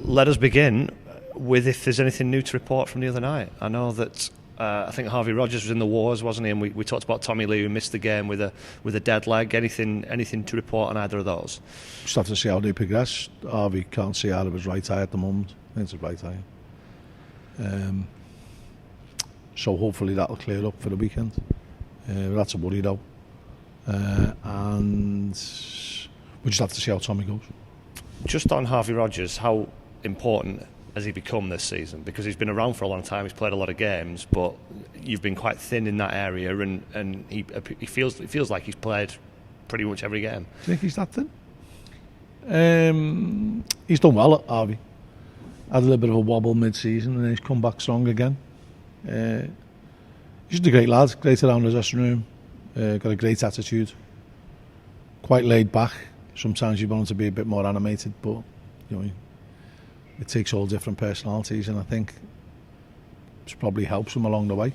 let us begin with if there's anything new to report from the other night. I know that I think Harvey Rogers was in the wars, wasn't he? And we talked about Tommy Lee, who missed the game with a dead leg. Anything to report on either of those? Just have to see how they progress. Harvey can't see out of his right eye at the moment. I think it's his right eye. So hopefully that'll clear up for the weekend. That's a worry though. And we just have to see how Tommy goes. Just on Harvey Rogers, how important has he become this season? Because he's been around for a long time, he's played a lot of games, but you've been quite thin in that area, and he feels like he's played pretty much every game. Do you think he's that thin? He's done well, Harvey. Had a little bit of a wobble mid-season, and then he's come back strong again. He's just a great lad, great around the dressing room, got a great attitude, quite laid back. Sometimes you want him to be a bit more animated, but you know, it takes all different personalities, and I think it probably helps him along the way.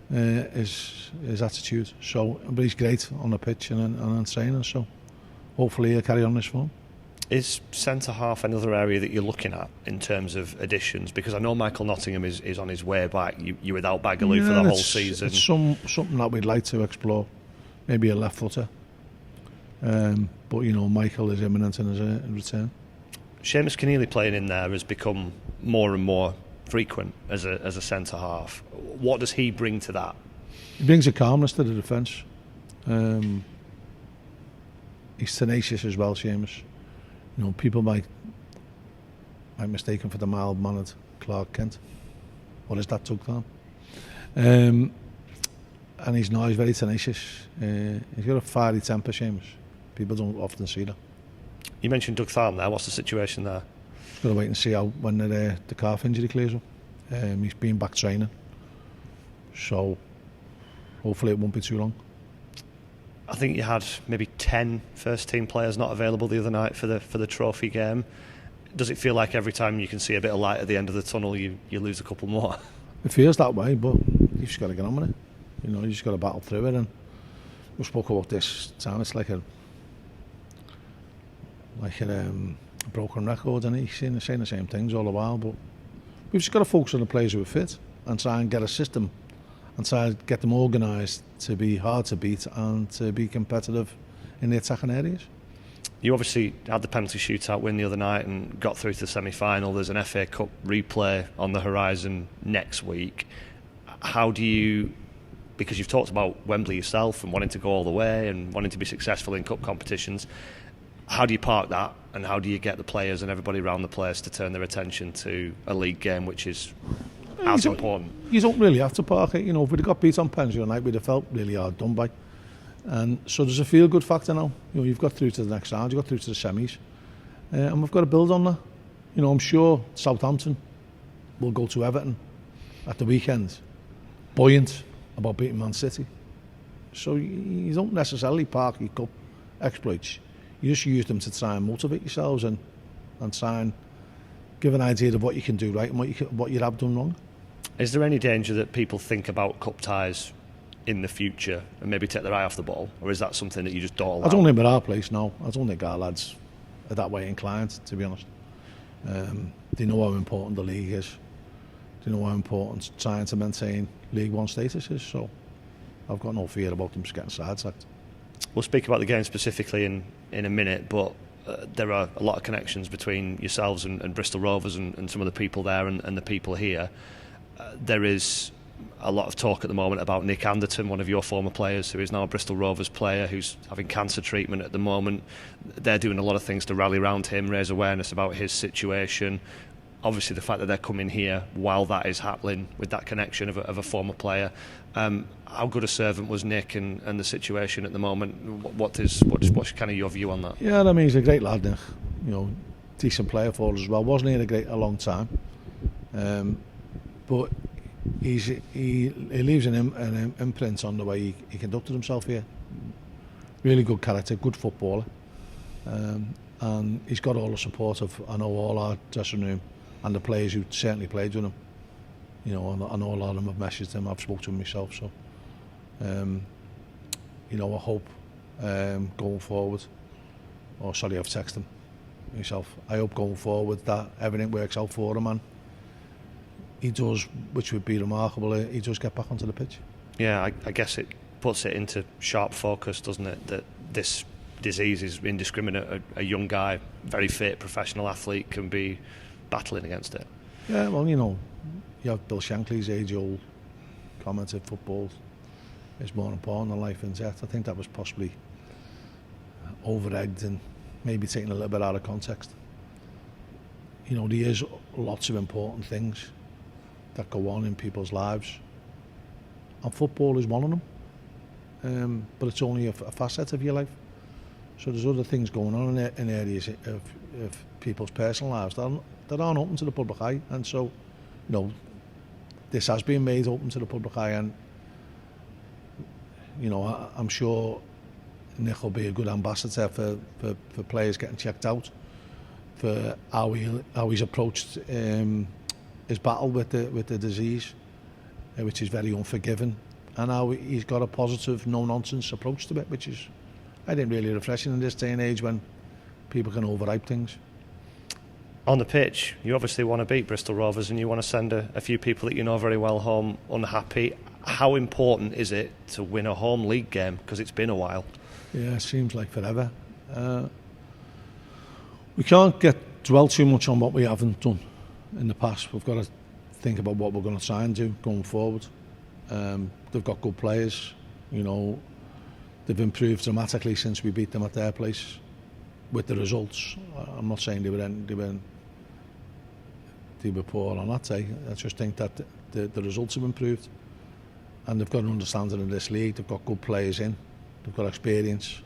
His attitude. So, but he's great on the pitch and in training. So, hopefully he'll carry on this form. Is centre half another area that you're looking at in terms of additions? Because I know Michael Nottingham is on his way back. You're without Bagaloo for the whole season. It's something that we'd like to explore. Maybe a left footer. But you know, Michael is imminent in his return. Sheamus Corneli playing in there has become more and more frequent as a centre half. What does he bring to that? He brings a calmness to the defence. He's tenacious as well, Sheamus. You know, people might mistake him for the mild-mannered Clark Kent, or is that Tugthan? And he's very tenacious. He's got a fiery temper, Sheamus. People don't often see that. You mentioned Doug Tharm there. What's the situation there? Just got to wait and see how when the calf injury clears up. He's been back training, so hopefully it won't be too long. I think you had maybe 10 first team players not available the other night for the trophy game. Does it feel like every time you can see a bit of light at the end of the tunnel, you lose a couple more? It feels that way, but you've just got to get on with it. You know, you just got to battle through it. And we spoke about this time. It's like a broken record, and he's saying the same things all the while. But we've just got to focus on the players who are fit and try and get a system and try to get them organised to be hard to beat and to be competitive in the attacking areas. You obviously had the penalty shootout win the other night and got through to the semi-final. There's an FA Cup replay on the horizon next week. How do you, because you've talked about Wembley yourself and wanting to go all the way and wanting to be successful in cup competitions, how do you park that, and how do you get the players and everybody around the place to turn their attention to a league game which is as important? You don't really have to park it. You know, if we'd have got beat on pens the other night, we'd have felt really hard done by. And so there's a feel-good factor now. You know, you've got through to the next round, you've got through to the semis, and we've got to build on that. You know, I'm sure Southampton will go to Everton at the weekend, buoyant about beating Man City. So you don't necessarily park your cup exploits. You just use them to try and motivate yourselves and try and give an idea of what you can do right and what you have done wrong. Is there any danger that people think about cup ties in the future and maybe take their eye off the ball, or is that something that you just don't allow? I don't think at our place, no. I don't think our lads are that way inclined, to be honest. They know how important the league is. They know how important trying to maintain League One status is, so I've got no fear about them just getting sidetracked. We'll speak about the game specifically in a minute, but there are a lot of connections between yourselves and Bristol Rovers and some of the people there and the people here. There is a lot of talk at the moment about Nick Anderton, one of your former players, who is now a Bristol Rovers player, who's having cancer treatment at the moment. They're doing a lot of things to rally around him, raise awareness about his situation. Obviously, the fact that they're coming here while that is happening, with that connection of a former player. How good a servant was Nick and the situation at the moment? What's kind of your view on that? Yeah, I mean, he's a great lad, Nick. You know, decent player for us as well. Wasn't here a long time, but he leaves an imprint on the way he conducted himself here. Really good character, good footballer, and he's got all the support of, I know, all our dressing room and the players who certainly played with him. You know, I know a lot of them have messaged him. I've spoken to him myself, so you know, I hope going forward. I've texted him. myself. I hope going forward that everything works out for him, and he does, which would be remarkable. He does get back onto the pitch. Yeah, I guess it puts it into sharp focus, doesn't it? That this disease is indiscriminate. A young guy, very fit, professional athlete, can be battling against it. Yeah, well, you have Bill Shankly's age-old comment that football is more important than life and death. I think that was possibly over-egged and maybe taken a little bit out of context. There is lots of important things that go on in people's lives, and football is one of them. But it's only a facet of your life. So there's other things going on in areas of people's personal lives that aren't open to the public eye, and so this has been made open to the public eye, and I'm sure Nick will be a good ambassador for players getting checked out, for how he's approached his battle with the disease, which is very unforgiving, and how he's got a positive, no-nonsense approach to it, which is, I think, really refreshing in this day and age when people can overhype things. On the pitch, you obviously want to beat Bristol Rovers, and you want to send a few people that you know very well home unhappy. How important is it to win a home league game? Because it's been a while. Yeah, it seems like forever. We can't dwell too much on what we haven't done in the past. We've got to think about what we're going to try and do going forward. They've got good players. They've improved dramatically since we beat them at their place with the results. I'm not saying they were poor on that day. I just think that the results have improved, and they've got an understanding of this league. They've got good players in, they've got experience,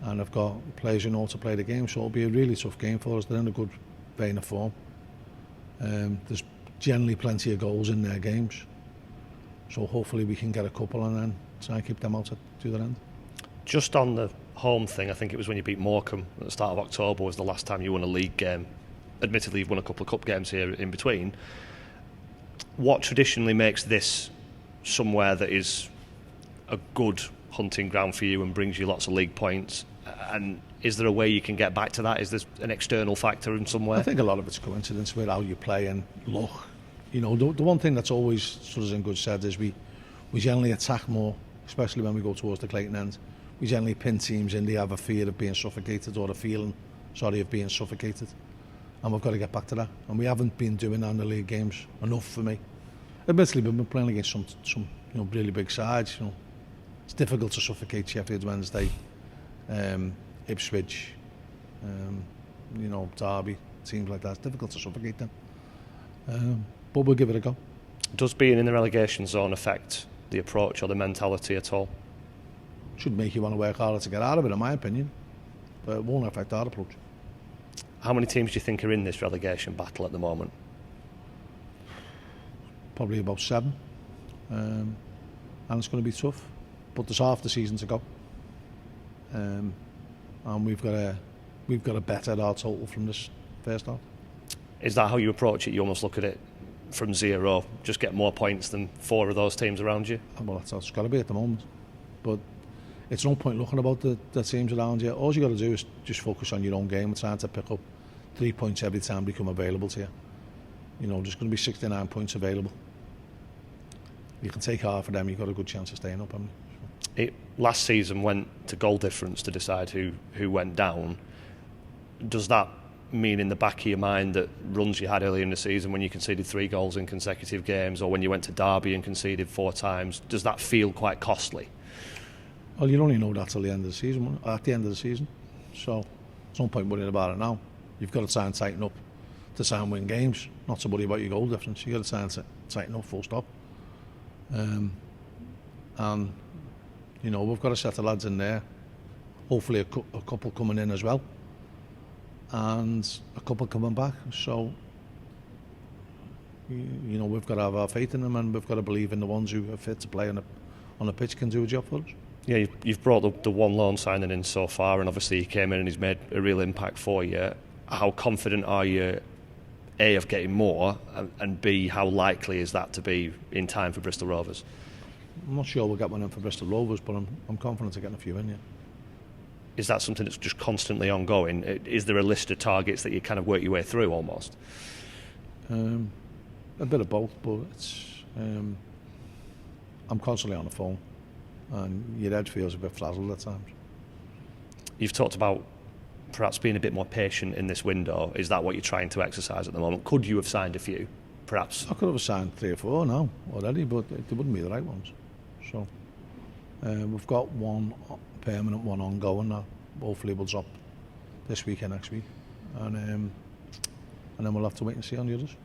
and they've got players who know how to play the game. So it'll be a really tough game for us. They're in a good vein of form. There's generally plenty of goals in their games, so hopefully we can get a couple and then try and keep them out to the end. Just on the home thing, I think it was when you beat Morecambe at the start of October was the last time you won a league game. Admittedly, you've won a couple of cup games here in between. What traditionally makes this somewhere that is a good hunting ground for you and brings you lots of league points? And is there a way you can get back to that? Is there an external factor in some way? I think a lot of it's coincidence with how you play and luck. The one thing that's always sort of in good stead is we generally attack more, especially when we go towards the Clayton end. We generally pin teams in. They have a fear of being suffocated, or a feeling, of being suffocated. And we've got to get back to that. And we haven't been doing that in the league games enough for me. Admittedly, we've been playing against some really big sides. It's difficult to suffocate Sheffield Wednesday, Ipswich, Derby, teams like that. It's difficult to suffocate them. But we'll give it a go. Does being in the relegation zone affect the approach or the mentality at all? Should make you want to work harder to get out of it, in my opinion. But it won't affect our approach. How many teams do you think are in this relegation battle at the moment? Probably about 7. And it's going to be tough. But there's half the season to go. And we've got to better our total from this first half. Is that how you approach it? You almost look at it from 0, just get more points than 4 of those teams around you? Well, that's how it's got to be at the moment. But it's no point looking about the teams around you. All you got to do is just focus on your own game and trying to pick up 3 points every time they become available to you. There's going to be 69 points available. You can take half of them, you've got a good chance of staying up. It last season went to goal difference to decide who went down. Does that mean in the back of your mind that runs you had earlier in the season when you conceded 3 goals in consecutive games, or when you went to Derby and conceded 4 times, does that feel quite costly? Well, you only know that till the end of the season, at the end of the season. So there's no point worrying about it now. You've got to try and tighten up to try and win games, not to worry about your goal difference. You've got to try and tighten up, full stop. And we've got a set of lads in there, hopefully a couple coming in as well, and a couple coming back. So we've got to have our faith in them, and we've got to believe in the ones who are fit to play on the pitch can do a job for us. Yeah, you've brought the one loan signing in so far, and obviously he came in and he's made a real impact for you. How confident are you, A, of getting more, and B, how likely is that to be in time for Bristol Rovers? I'm not sure we'll get one in for Bristol Rovers, but I'm confident of getting a few in, yeah. is that something that's just constantly ongoing? Is there a list of targets that you kind of work your way through almost? A bit of both, but it's I'm constantly on the phone, and your head feels a bit frazzled at times. You've talked about perhaps being a bit more patient in this window. Is that what you're trying to exercise at the moment? Could you have signed a few, perhaps? I could have signed 3 or 4 now already, but they wouldn't be the right ones. So we've got one permanent, one ongoing that hopefully will drop this week and next week, and then we'll have to wait and see on the others.